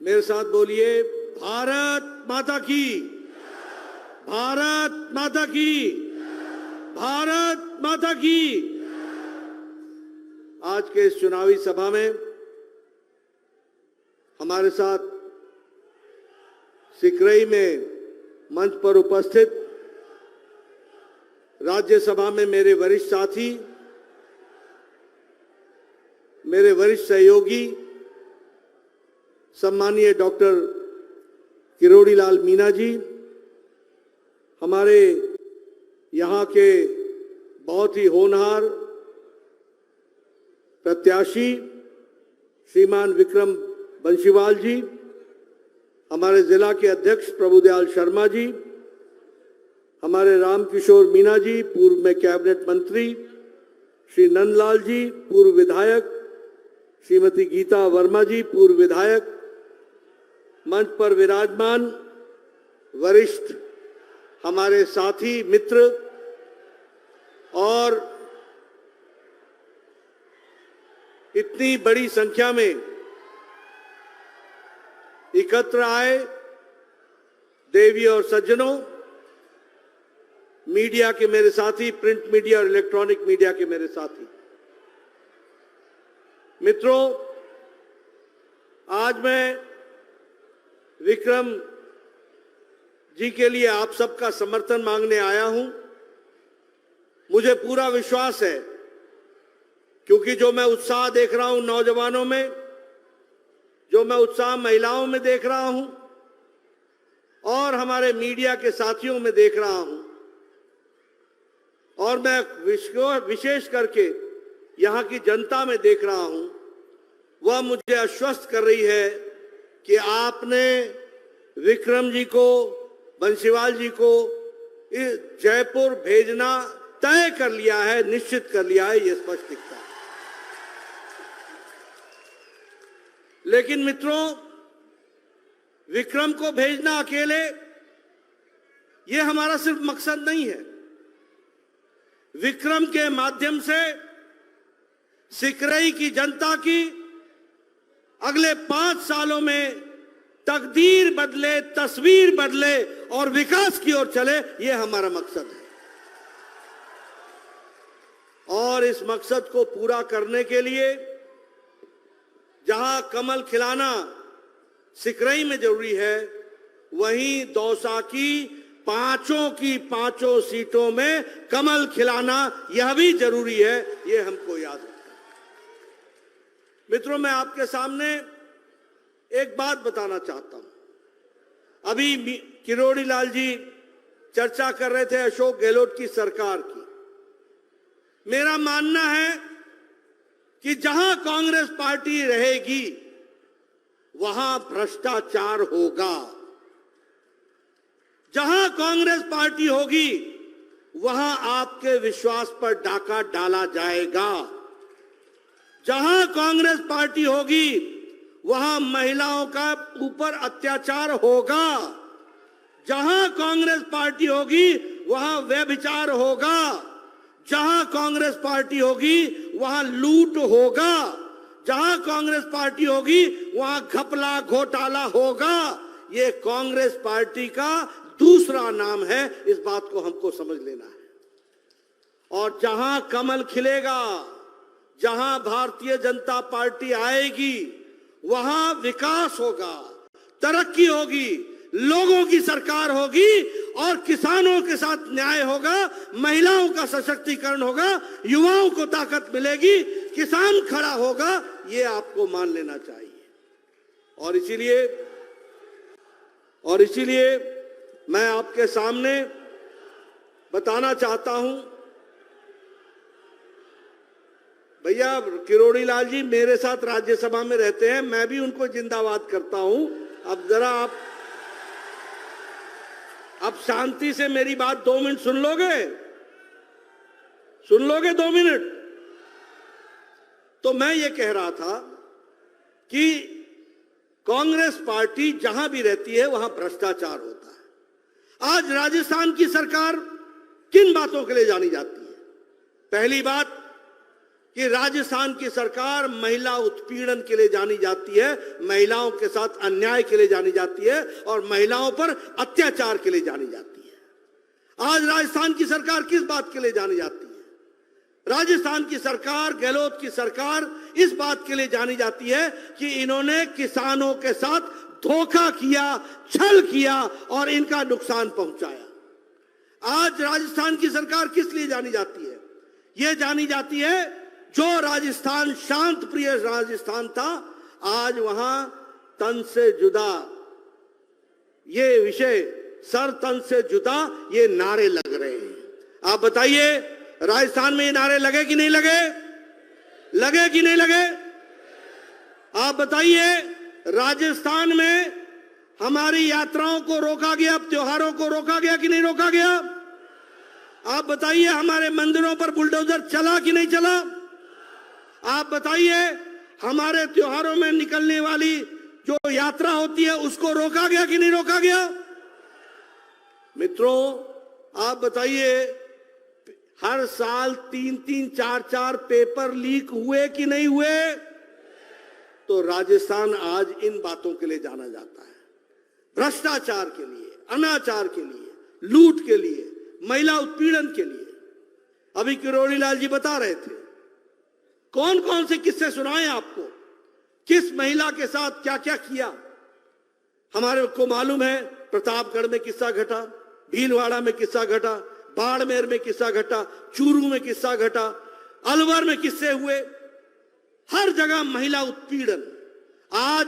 मेरे साथ बोलिए, भारत माता की, भारत माता की, भारत माता की। आज के इस चुनावी सभा में हमारे साथ सिकरई में मंच पर उपस्थित राज्यसभा में मेरे वरिष्ठ साथी, मेरे वरिष्ठ सहयोगी सम्मानीय डॉक्टर किरोड़ी लाल मीणा जी, हमारे यहाँ के बहुत ही होनहार प्रत्याशी श्रीमान विक्रम बंशीवाल जी, हमारे जिला के अध्यक्ष प्रभुदयाल शर्मा जी, हमारे रामकिशोर मीणा जी, पूर्व में कैबिनेट मंत्री, श्री नंदलाल जी, पूर्व विधायक, श्रीमती गीता वर्मा जी, पूर्व विधायक, मंच पर विराजमान वरिष्ठ हमारे साथी मित्र और इतनी बड़ी संख्या में एकत्र आए देवी और सज्जनों, मीडिया के मेरे साथी, प्रिंट मीडिया और इलेक्ट्रॉनिक मीडिया के मेरे साथी मित्रों, आज मैं विक्रम जी के लिए आप सबका समर्थन मांगने आया हूं। मुझे पूरा विश्वास है, क्योंकि जो मैं उत्साह देख रहा हूं नौजवानों में, जो मैं उत्साह महिलाओं में देख रहा हूं और हमारे मीडिया के साथियों में देख रहा हूं, और मैं विशेष करके यहां की जनता में देख रहा हूं, वह मुझे आश्वस्त कर रही है कि आपने विक्रम जी को, बंशीवाल जी को जयपुर भेजना तय कर लिया है, निश्चित कर लिया है, यह स्पष्ट दिखता है। लेकिन मित्रों, विक्रम को भेजना अकेले यह हमारा सिर्फ मकसद नहीं है। विक्रम के माध्यम से सिकरई की जनता की अगले 5 सालों में तकदीर बदले, तस्वीर बदले और विकास की ओर चले, यह हमारा मकसद है। और इस मकसद को पूरा करने के लिए जहां कमल खिलाना सिकरई में जरूरी है, वहीं दौसा की पांचों सीटों में कमल खिलाना यह भी जरूरी है, यह हमको याद रखना है। मित्रों, मैं आपके सामने एक बात बताना चाहता हूं। अभी किरोड़ी लाल जी चर्चा कर रहे थे अशोक गहलोत की सरकार की। मेरा मानना है कि जहां कांग्रेस पार्टी रहेगी वहां भ्रष्टाचार होगा। जहां कांग्रेस पार्टी होगी वहां आपके विश्वास पर डाका डाला जाएगा। जहां कांग्रेस पार्टी होगी वहां महिलाओं का ऊपर अत्याचार होगा। जहां कांग्रेस पार्टी होगी वहां व्यभिचार होगा। जहां कांग्रेस पार्टी होगी वहां लूट होगा। जहां कांग्रेस पार्टी होगी वहां घपला घोटाला होगा। ये कांग्रेस पार्टी का दूसरा नाम है, इस बात को हमको समझ लेना है। और जहां कमल खिलेगा, जहां भारतीय जनता पार्टी आएगी, वहां विकास होगा, तरक्की होगी, लोगों की सरकार होगी और किसानों के साथ न्याय होगा, महिलाओं का सशक्तिकरण होगा, युवाओं को ताकत मिलेगी, किसान खड़ा होगा, ये आपको मान लेना चाहिए। और इसीलिए मैं आपके सामने बताना चाहता हूं, भैया किरोड़ी लाल जी मेरे साथ राज्यसभा में रहते हैं, मैं भी उनको जिंदाबाद करता हूं। अब जरा आप शांति से मेरी बात 2 मिनट सुन लोगे? 2 मिनट? तो मैं ये कह रहा था कि कांग्रेस पार्टी जहां भी रहती है वहां भ्रष्टाचार होता है। आज राजस्थान की सरकार किन बातों के लिए जानी जाती है? पहली बात, कि राजस्थान की सरकार महिला उत्पीड़न के लिए जानी जाती है, महिलाओं के साथ अन्याय के लिए जानी जाती है और महिलाओं पर अत्याचार के लिए जानी जाती है। आज राजस्थान की सरकार किस बात के लिए जानी जाती है? राजस्थान की सरकार, गहलोत की सरकार इस बात के लिए जानी जाती है कि इन्होंने किसानों के साथ धोखा किया, छल किया और इनका नुकसान पहुंचाया। आज राजस्थान की सरकार किस लिए जानी जाती है? यह जानी जाती है जो राजस्थान शांत प्रिय राजस्थान था, आज वहां तन से जुदा, ये विषय सर तन से जुदा, ये नारे लग रहे हैं। आप बताइए राजस्थान में ये नारे लगे कि नहीं लगे? लगे कि नहीं लगे? आप बताइए राजस्थान में हमारी यात्राओं को रोका गया, त्योहारों को रोका गया कि नहीं रोका गया? आप बताइए हमारे मंदिरों पर बुलडोजर चला कि नहीं चला? आप बताइए हमारे त्योहारों में निकलने वाली जो यात्रा होती है उसको रोका गया कि नहीं रोका गया? मित्रों आप बताइए हर साल 3-3, 4-4 पेपर लीक हुए कि नहीं हुए? तो राजस्थान आज इन बातों के लिए जाना जाता है, भ्रष्टाचार के लिए, अनाचार के लिए, लूट के लिए, महिला उत्पीड़न के लिए। अभी किरोड़ी लाल जी बता रहे थे, कौन कौन से किस्से सुनाए आपको, किस महिला के साथ क्या क्या किया। हमारे को मालूम है प्रतापगढ़ में किस्सा घटा, भीलवाड़ा में किस्सा घटा, बाड़मेर में किस्सा घटा, चूरू में किस्सा घटा, अलवर में किस्से हुए, हर जगह महिला उत्पीड़न। आज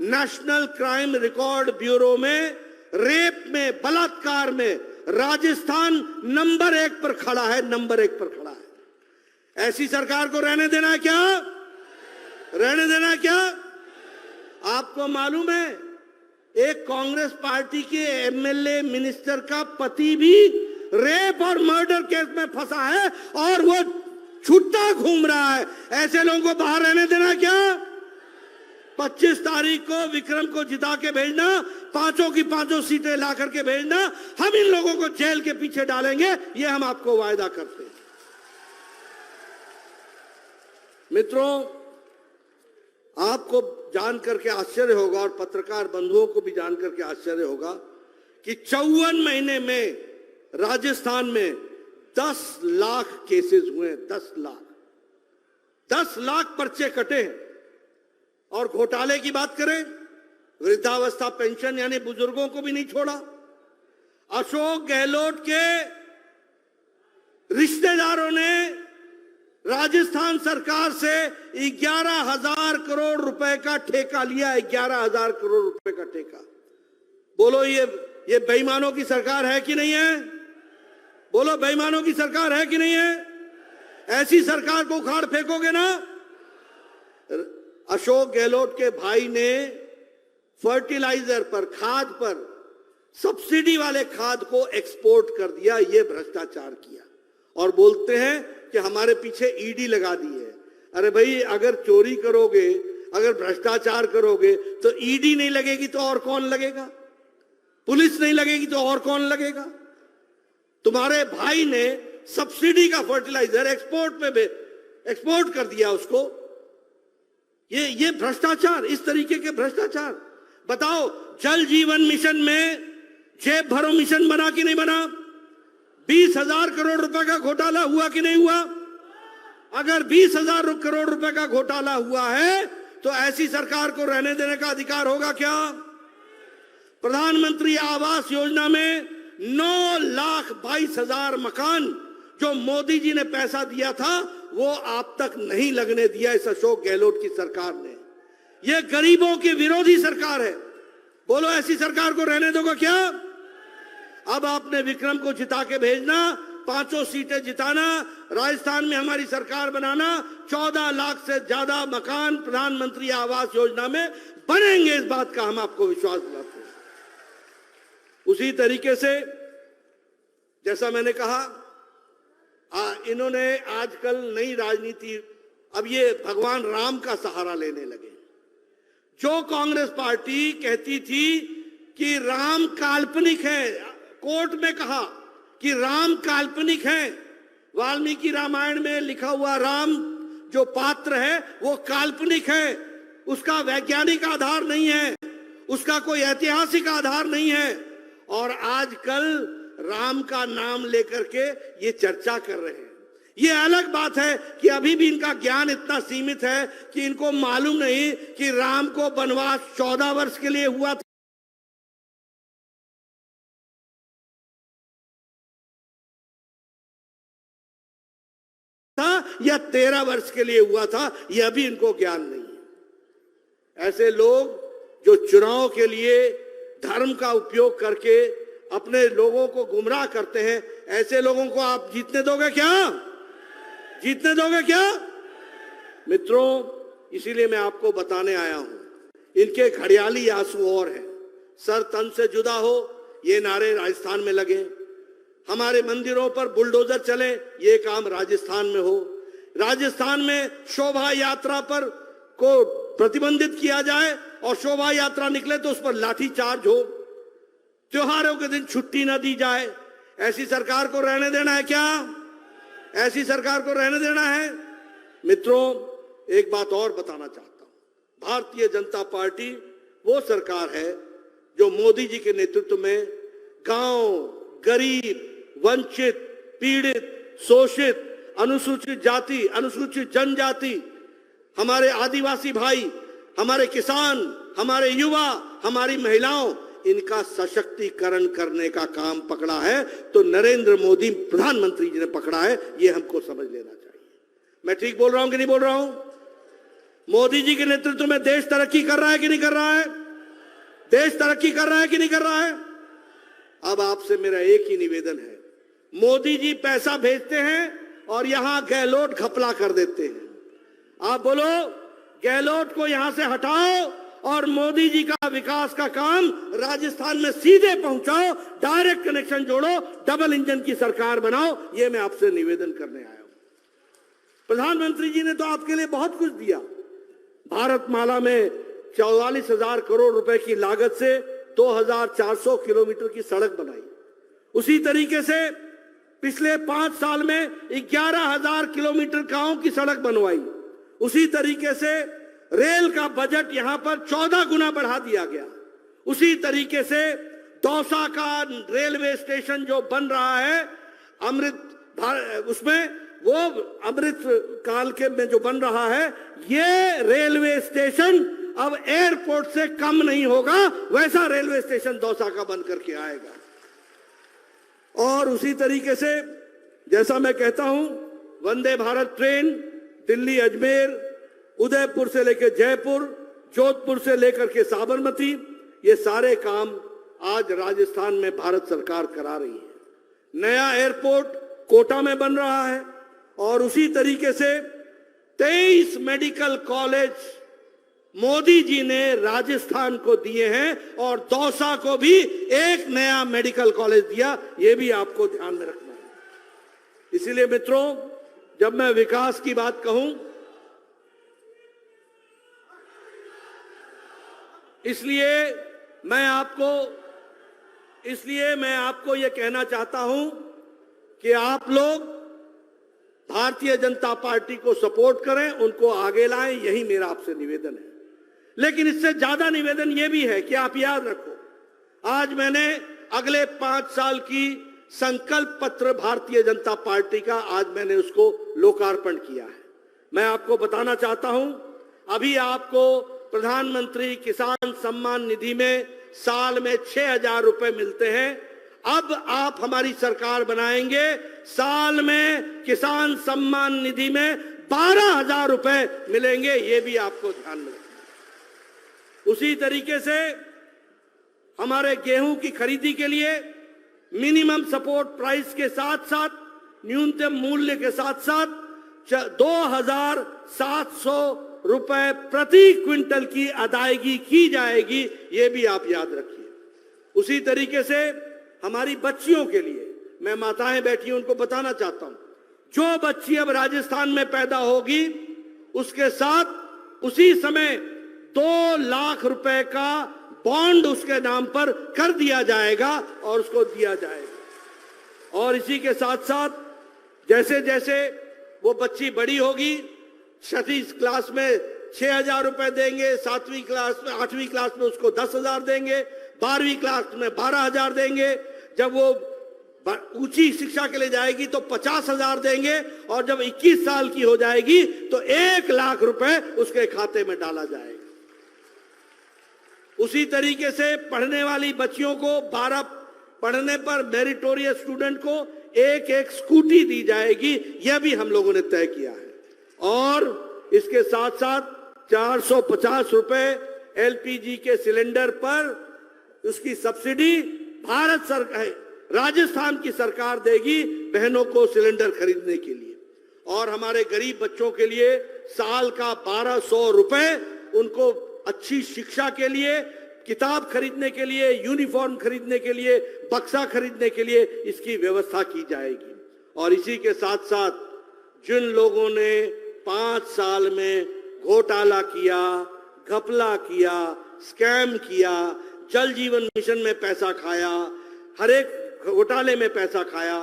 नेशनल क्राइम रिकॉर्ड ब्यूरो में रेप में, बलात्कार में राजस्थान नंबर 1 पर खड़ा है, नंबर 1 पर खड़ा है। ऐसी सरकार को रहने देना है क्या? रहने देना है क्या? आपको मालूम है एक कांग्रेस पार्टी के एमएलए मिनिस्टर का पति भी रेप और मर्डर केस में फंसा है और वो छुट्टा घूम रहा है। ऐसे लोगों को बाहर रहने देना क्या? 25 तारीख को विक्रम को जिता के भेजना, 5 की 5 सीटें ला करके भेजना, हम इन लोगों को जेल के पीछे डालेंगे, ये हम आपको वायदा करते हैं। मित्रों आपको जान करके आश्चर्य होगा और पत्रकार बंधुओं को भी जान करके आश्चर्य होगा कि 54 महीने में राजस्थान में 10 लाख केसेस हुए, 10 लाख पर्चे कटे हैं। और घोटाले की बात करें, वृद्धावस्था पेंशन यानी बुजुर्गों को भी नहीं छोड़ा। अशोक गहलोत के रिश्तेदारों ने राजस्थान सरकार से 11,000 करोड़ रुपए का ठेका लिया, 11,000 करोड़ रुपए का ठेका। बोलो ये बेईमानों की सरकार है कि नहीं है? बोलो बेईमानों की सरकार है कि नहीं है? ऐसी सरकार को उखाड़ फेंकोगे ना? अशोक गहलोत के भाई ने फर्टिलाइजर पर, खाद पर, सब्सिडी वाले खाद को एक्सपोर्ट कर दिया, ये भ्रष्टाचार किया और बोलते हैं कि हमारे पीछे ईडी लगा दी है। अरे भाई अगर चोरी करोगे, अगर भ्रष्टाचार करोगे तो ईडी नहीं लगेगी तो और कौन लगेगा? पुलिस नहीं लगेगी तो और कौन लगेगा? तुम्हारे भाई ने सब्सिडी का फर्टिलाइजर एक्सपोर्ट कर दिया उसको। ये भ्रष्टाचार, इस तरीके के भ्रष्टाचार। बताओ जल जीवन मिशन में जेब भरो मिशन बना कि नहीं बना? 20,000 करोड़ रुपए का घोटाला हुआ कि नहीं हुआ? अगर 20,000 करोड़ रुपए का घोटाला हुआ है तो ऐसी सरकार को रहने देने का अधिकार होगा क्या? प्रधानमंत्री आवास योजना में 9,22,000 मकान जो मोदी जी ने पैसा दिया था वो आप तक नहीं लगने दिया इस अशोक गहलोत की सरकार ने। ये गरीबों की विरोधी सरकार है। बोलो ऐसी सरकार को रहने दोगे क्या? अब आपने विक्रम को जिता के भेजना, 5 सीटें जिताना, राजस्थान में हमारी सरकार बनाना, 14 लाख से ज्यादा मकान प्रधानमंत्री आवास योजना में बनेंगे, इस बात का हम आपको विश्वास दिलाते हैं। उसी तरीके से जैसा मैंने कहा, इन्होंने आजकल नई राजनीति, अब ये भगवान राम का सहारा लेने लगे। जो कांग्रेस पार्टी कहती थी कि राम काल्पनिक है, कोर्ट में कहा कि राम काल्पनिक है, वाल्मीकि रामायण में लिखा हुआ राम जो पात्र है वो काल्पनिक है, उसका वैज्ञानिक आधार नहीं है, उसका कोई ऐतिहासिक आधार नहीं है। और आजकल राम का नाम लेकर के ये चर्चा कर रहे हैं। ये अलग बात है कि अभी भी इनका ज्ञान इतना सीमित है कि इनको मालूम नहीं कि राम को वनवास 14 वर्ष के लिए हुआ था या 13 वर्ष के लिए हुआ था, यह भी इनको ज्ञान नहीं है। ऐसे लोग जो चुनाव के लिए धर्म का उपयोग करके अपने लोगों को गुमराह करते हैं, ऐसे लोगों को आप जीतने दोगे क्या? जीतने दोगे क्या? मित्रों, इसीलिए मैं आपको बताने आया हूं, इनके घड़ियाली आंसू और हैं। सर तन से जुदा हो, ये नारे राजस्थान में लगे। हमारे मंदिरों पर बुलडोजर चले, ये काम राजस्थान में हो। राजस्थान में शोभा यात्रा पर को प्रतिबंधित किया जाए और शोभा यात्रा निकले तो उस पर लाठी चार्ज हो। त्योहारों के दिन छुट्टी ना दी जाए। ऐसी सरकार को रहने देना है क्या? ऐसी सरकार को रहने देना है? मित्रों, एक बात और बताना चाहता हूं। भारतीय जनता पार्टी वो सरकार है जो मोदी जी के नेतृत्व में गांव, गरीब, वंचित, पीड़ित, शोषित, अनुसूचित जाति, अनुसूचित जनजाति, हमारे आदिवासी भाई, हमारे किसान, हमारे युवा, हमारी महिलाओं, इनका सशक्तिकरण करने का काम पकड़ा है। तो नरेंद्र मोदी प्रधानमंत्री जी ने पकड़ा है, ये हमको समझ लेना चाहिए। मैं ठीक बोल रहा हूं कि नहीं बोल रहा हूं? मोदी जी के नेतृत्व में देश तरक्की कर रहा है कि नहीं कर रहा है? देश तरक्की कर रहा है कि नहीं कर रहा है? अब आपसे मेरा एक ही निवेदन है, मोदी जी पैसा भेजते हैं और यहां गहलोत घपला कर देते हैं। आप बोलो, गहलोत को यहां से हटाओ और मोदी जी का विकास का काम राजस्थान में सीधे पहुंचाओ, डायरेक्ट कनेक्शन जोड़ो, डबल इंजन की सरकार बनाओ। यह मैं आपसे निवेदन करने आया हूं। प्रधानमंत्री जी ने तो आपके लिए बहुत कुछ दिया। भारतमाला में 44,000 करोड़ रुपए की लागत से 2,400 किलोमीटर की सड़क बनाई। उसी तरीके से पिछले 5 साल में 11,000 किलोमीटर गांव की सड़क बनवाई। उसी तरीके से रेल का बजट यहां पर 14 गुना बढ़ा दिया गया। उसी तरीके से दौसा का रेलवे स्टेशन जो बन रहा है, उसमें वो अमृत काल के में जो बन रहा है, ये रेलवे स्टेशन अब एयरपोर्ट से कम नहीं होगा, वैसा रेलवे स्टेशन दौसा का बन करके आएगा। और उसी तरीके से जैसा मैं कहता हूं, वंदे भारत ट्रेन दिल्ली अजमेर, उदयपुर से लेकर जयपुर, जोधपुर से लेकर के साबरमती, ये सारे काम आज राजस्थान में भारत सरकार करा रही है। नया एयरपोर्ट कोटा में बन रहा है और उसी तरीके से 23 मेडिकल कॉलेज मोदी जी ने राजस्थान को दिए हैं और दौसा को भी एक नया मेडिकल कॉलेज दिया। यह भी आपको ध्यान में रखना है। इसीलिए मित्रों, जब मैं विकास की बात कहूं, इसलिए मैं आपको यह कहना चाहता हूं कि आप लोग भारतीय जनता पार्टी को सपोर्ट करें, उनको आगे लाएं, यही मेरा आपसे निवेदन है। लेकिन इससे ज्यादा निवेदन यह भी है कि आप याद रखो, आज मैंने अगले 5 साल की संकल्प पत्र भारतीय जनता पार्टी का आज मैंने उसको लोकार्पण किया है। मैं आपको बताना चाहता हूं, अभी आपको प्रधानमंत्री किसान सम्मान निधि में साल में 6,000 रुपए मिलते हैं। अब आप हमारी सरकार बनाएंगे, साल में किसान सम्मान निधि में 12,000 रुपए मिलेंगे। ये भी आपको ध्यान में रखना। उसी तरीके से हमारे गेहूं की खरीदी के लिए मिनिमम सपोर्ट प्राइस के साथ साथ, न्यूनतम मूल्य के साथ साथ 2,700 रुपए प्रति क्विंटल की अदायगी की जाएगी। ये भी आप याद रखिए। उसी तरीके से हमारी बच्चियों के लिए, मैं माताएं बैठी हैं उनको बताना चाहता हूं, जो बच्ची अब राजस्थान में पैदा होगी उसके साथ उसी समय 2 लाख रुपए का बॉन्ड उसके नाम पर कर दिया जाएगा और उसको दिया जाएगा। और इसी के साथ साथ जैसे जैसे वो बच्ची बड़ी होगी छठी क्लास में 6,000 रुपए देंगे, 7वीं क्लास में 8वीं क्लास में उसको 10,000 देंगे, 12वीं क्लास में 12,000 देंगे, जब वो ऊंची शिक्षा के लिए जाएगी तो 50,000 देंगे, और जब 21 साल की हो जाएगी तो 1 लाख रुपए उसके खाते में डाला जाएगा। उसी तरीके से पढ़ने वाली बच्चियों को 12 पढ़ने पर मेरिटोरियस स्टूडेंट को एक स्कूटी दी जाएगी, यह भी हम लोगों ने तय किया है। और इसके साथ साथ 450 रुपए एलपीजी के सिलेंडर पर उसकी सब्सिडी भारत सरकार, राजस्थान की सरकार देगी बहनों को सिलेंडर खरीदने के लिए। और हमारे गरीब बच्चों के लिए साल का 1200 रुपए उनको अच्छी शिक्षा के लिए, किताब खरीदने के लिए, यूनिफॉर्म खरीदने के लिए, बक्सा खरीदने के लिए इसकी व्यवस्था की जाएगी। और इसी के साथ साथ जिन लोगों ने 5 साल में घोटाला किया, घपला किया, स्कैम किया, जल जीवन मिशन में पैसा खाया, हर एक घोटाले में पैसा खाया,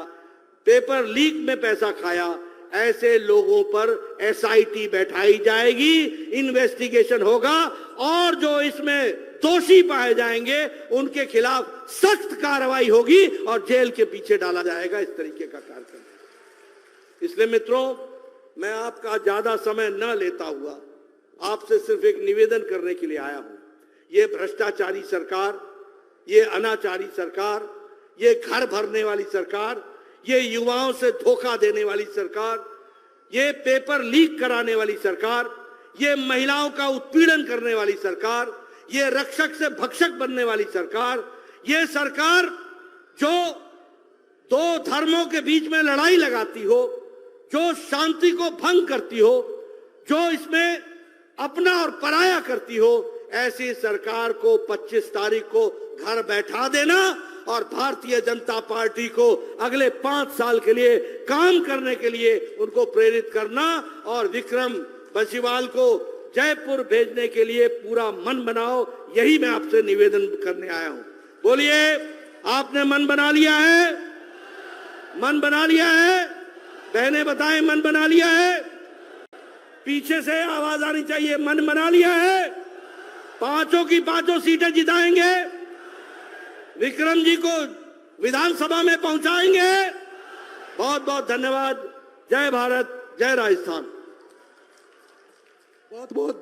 पेपर लीक में पैसा खाया, ऐसे लोगों पर एसआईटी बैठाई जाएगी, इन्वेस्टिगेशन होगा, और जो इसमें दोषी पाए जाएंगे उनके खिलाफ सख्त कार्रवाई होगी और जेल के पीछे डाला जाएगा। इस तरीके का कार्यक्रम। इसलिए मित्रों, मैं आपका ज्यादा समय न लेता हुआ आपसे सिर्फ एक निवेदन करने के लिए आया हूं। ये भ्रष्टाचारी सरकार, ये अनाचारी सरकार, ये घर भरने वाली सरकार, ये युवाओं से धोखा देने वाली सरकार, ये पेपर लीक कराने वाली सरकार, ये महिलाओं का उत्पीड़न करने वाली सरकार, ये रक्षक से भक्षक बनने वाली सरकार, ये सरकार जो 2 धर्मों के बीच में लड़ाई लगाती हो, जो शांति को भंग करती हो, जो इसमें अपना और पराया करती हो, ऐसी सरकार को 25 तारीख को घर बैठा देना और भारतीय जनता पार्टी को अगले 5 साल के लिए काम करने के लिए उनको प्रेरित करना और विक्रम बंसीवाल को जयपुर भेजने के लिए पूरा मन बनाओ, यही मैं आपसे निवेदन करने आया हूं। बोलिए, आपने मन बना लिया है? मन बना लिया है? बहनें बताएं, मन बना लिया है? पीछे से आवाज आनी चाहिए, मन बना लिया है? 5 की 5 सीटें जिताएंगे, विक्रम जी को विधानसभा में पहुंचाएंगे। बहुत बहुत धन्यवाद। जय भारत, जय राजस्थान। बहुत बहुत